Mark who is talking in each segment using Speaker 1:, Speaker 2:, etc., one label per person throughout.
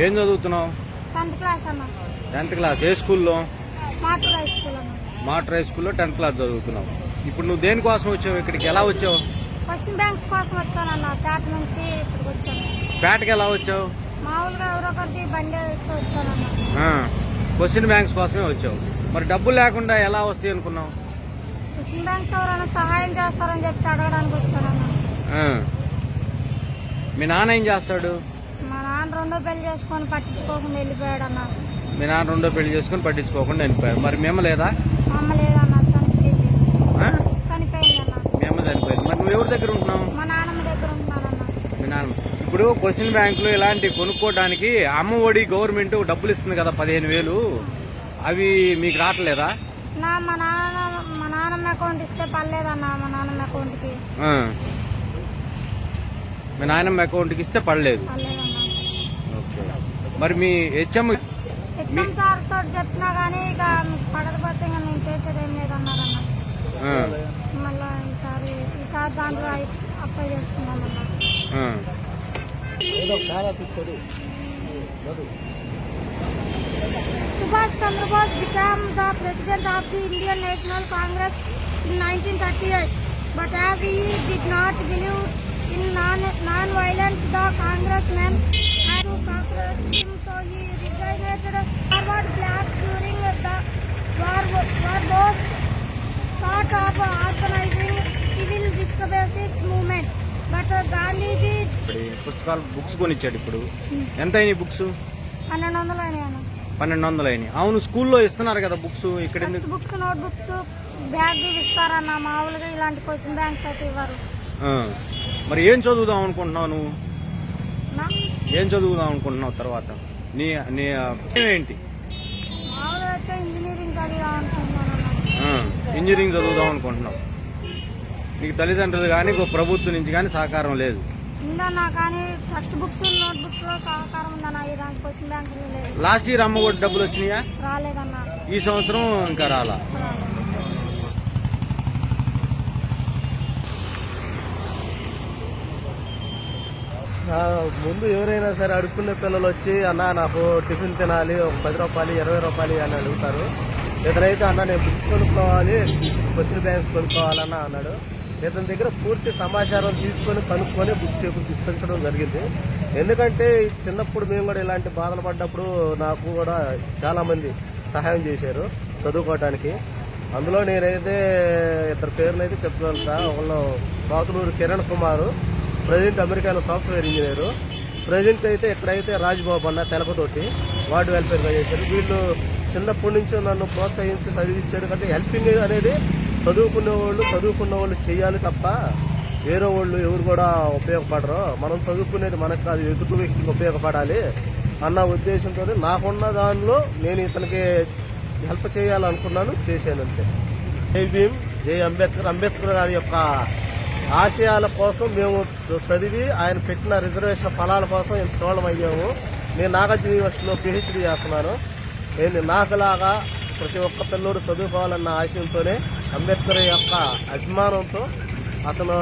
Speaker 1: ఏం చదువుతున్నావు?
Speaker 2: 10th class అన్న.
Speaker 1: 10th class. ఏ స్కూల్లో?
Speaker 2: మాటూర్ హై స్కూల్ అన్న.
Speaker 1: మాటూర్ హై స్కూల్లో 10th క్లాస్ చదువుతున్నావు. ఇప్పుడు నువ్వు దేనికోసం వచ్చావు ఇక్కడికి? ఎలా వచ్చావు?
Speaker 2: క్వశ్చన్ బ్యాంక్స్ కోసం వచ్చానన్న. పేట నుంచి ఇక్కడికి వచ్చాను.
Speaker 1: పేటకి ఎలా వచ్చావు?
Speaker 2: మామూలుగా ఎవరొకరిది బండి వచ్చానన్న.
Speaker 1: క్వశ్చన్ బ్యాంక్స్ కోసమే వచ్చావు. మరి డబ్బులు లేకుండా ఎలా వస్తాయి అనుకున్నావు?
Speaker 2: క్వశ్చన్ బ్యాంక్స్ ఎవరైనా సహాయం చేస్తారని చెప్పి అడగడానికి వచ్చానన్న.
Speaker 1: మీ నాన్న ఏం చేస్తాడు?
Speaker 2: మా నాన్న రెండో పెళ్లి చేసుకొని పట్టించుకోకుండా వెళ్ళిపోయాడు అన్న.
Speaker 1: మీ నాన్న రెండో పెళ్లి చేసుకుని పట్టించుకోకుండా వెళ్ళిపోయాడు. మరి మీ అమ్మ లేదా?
Speaker 2: మా అమ్మ లేదన్న, చనిపోయింది. చనిపోయింది అన్న.
Speaker 1: మీ అమ్మ చనిపోయింది. మరి నువ్వు ఎవరి దగ్గర ఉంటున్నావు?
Speaker 2: మా నాన్నమ్మ దగ్గర ఉంటున్నానన్న.
Speaker 1: మీ నాన్న ఇప్పుడు క్వశ్చన్ బ్యాంకులు ఇలాంటి కొనుక్కోవడానికి అమ్మ ఒడి గవర్నమెంట్ డబ్బులు ఇస్తుంది కదా, 15,000. అవి మీకు రావట్లేదా?
Speaker 2: మా నాన్నమ్మ అకౌంట్ ఇస్తే పర్లేదన్న. మా నాన్నమ్మ అకౌంట్ కి
Speaker 1: మీ నాయనమ్మ అకౌంట్కి ఇస్తే పడలేదు. మరి మీ హెచ్ఎం
Speaker 2: సార్ తోటి చెప్పినా గానీ ఇక పడకపోతే ఇంకా నేను చేసేది ఏం లేదన్నారన్న. మళ్ళా ఈసారి దాంట్లో apply చేసుకున్నామన్నా. Subhash Chandra Bose became the president of the Indian National Congress in 1938, but as he did not believe in non-violence, the congressman had to conquer him, so he resignated forward black during the war. Bose thought of organizing civil disturbances movement, but Gandhiji
Speaker 1: పుస్తకాలు books కొనిచ్చాడు. ఇప్పుడు ఎంత అయినాయి books?
Speaker 2: 1200 అయినాయి.
Speaker 1: 1200 అయినాయి. అవును, స్కూల్లో ఇస్తున్నారు కదా బుక్స్. ఇక్కడ
Speaker 2: బుక్స్, నోట్ బుక్స్, బ్యాగ్ ఇస్తారన్న. మామూలుగా ఇలాంటి క్వశ్చన్ బ్యాంక్స్ అయితే ఇవ్వరు.
Speaker 1: మరి ఏం చదువుదాం అనుకుంటున్నావు నువ్వు? ఏం చదువుదాం అనుకుంటున్నావు తర్వాత? నీ నీ ఏంటి?
Speaker 2: మామూలుగా అయితే ఇంజనీరింగ్ చదివాం అనుకుంటున్నాను.
Speaker 1: ఇంజనీరింగ్ చదువుదాం అనుకుంటున్నావు. నీకు తల్లిదండ్రులు కానీ ప్రభుత్వం నుంచి కానీ సహకారం లేదు?
Speaker 2: ఉందన్నా, కానీ టెక్స్ట్ బుక్స్, నోట్ బుక్స్ లో సహకారం ఉందన్న. ఇలాంటి క్వశ్చన్ బ్యాంక్స్ లేదు.
Speaker 1: లాస్ట్ ఇయర్ అమ్మ ఒడి డబ్బులు వచ్చినాయా?
Speaker 2: రాలేదన్నా.
Speaker 1: ఈ సంవత్సరం ఇంకా రాలా?
Speaker 3: ముందు ఎవరైనా సరే అడుక్కునే పిల్లలు వచ్చి అన్న నాకు టిఫిన్ తినాలి, ఒక 10 రూపాయలు 20 రూపాయలు అని అడుగుతారు. ఇతనైతే అన్న నేను బుక్స్ కొనుక్కోవాలి, క్వశ్చన్ బ్యాంక్స్ కొనుక్కోవాలన్న అన్నాడు. ఇతని దగ్గర పూర్తి సమాచారం తీసుకొని కనుక్కొని బుక్స్ ఇప్పించడం జరిగింది. ఎందుకంటే చిన్నప్పుడు మేము కూడా ఇలాంటి బాధలు పడ్డప్పుడు నాకు కూడా చాలా మంది సహాయం చేశారు చదువుకోవడానికి. అందులో నేనైతే 2 పేర్లు అయితే చెప్పగలుగుతా. ఒకళ్ళు సాతులూరు కిరణ్ కుమార్, ప్రజెంట్ అమెరికాలో సాఫ్ట్వేర్ ఇంజనీరు. ప్రజెంట్ అయితే ఎక్కడైతే రాజ్బాబు అన్న తెలపతోటి వార్డు వెల్ఫేర్గా చేశారు. వీళ్ళు చిన్నప్పటి నుంచి నన్ను ప్రోత్సహించి చదివించారు. అంటే హెల్పింగ్ అనేది చదువుకున్న వాళ్ళు చేయాలి తప్ప వేరే వాళ్ళు ఎవరు కూడా ఉపయోగపడరు. మనం చదువుకునేది మనకు కాదు, ఎదుటి వ్యక్తికి ఉపయోగపడాలి అన్న ఉద్దేశంతో నాకున్న దానిలో నేను ఇతనికి హెల్ప్ చేయాలనుకున్నాను, చేశానంతే. జై భీమ్, జై అంబేద్కర్. అంబేద్కర్ గారి యొక్క ఆశయాల కోసం మేము చదివి ఆయన పెట్టిన రిజర్వేషన్ ఫలాల కోసం ఇంత తోళం అయ్యాము. నేను నాగార్జున యూనివర్సిటీలో PhD చేస్తున్నాను. నేను నాకులాగా ప్రతి ఒక్క పిల్లోడు చదువుకోవాలన్న ఆశయంతోనే, అంబేద్కర్ యొక్క అభిమానంతో అతను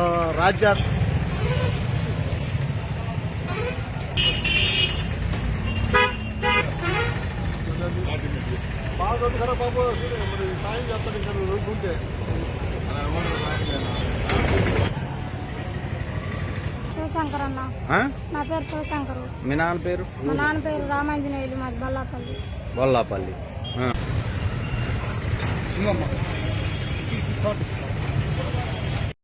Speaker 2: శివశంకర్ అన్న. నా పేరు శివశంకర్.
Speaker 1: మీ నాన్న పేరు?
Speaker 2: మా నాన్న పేరు రామాంజనేయులు, మాది బొల్లాపల్లి.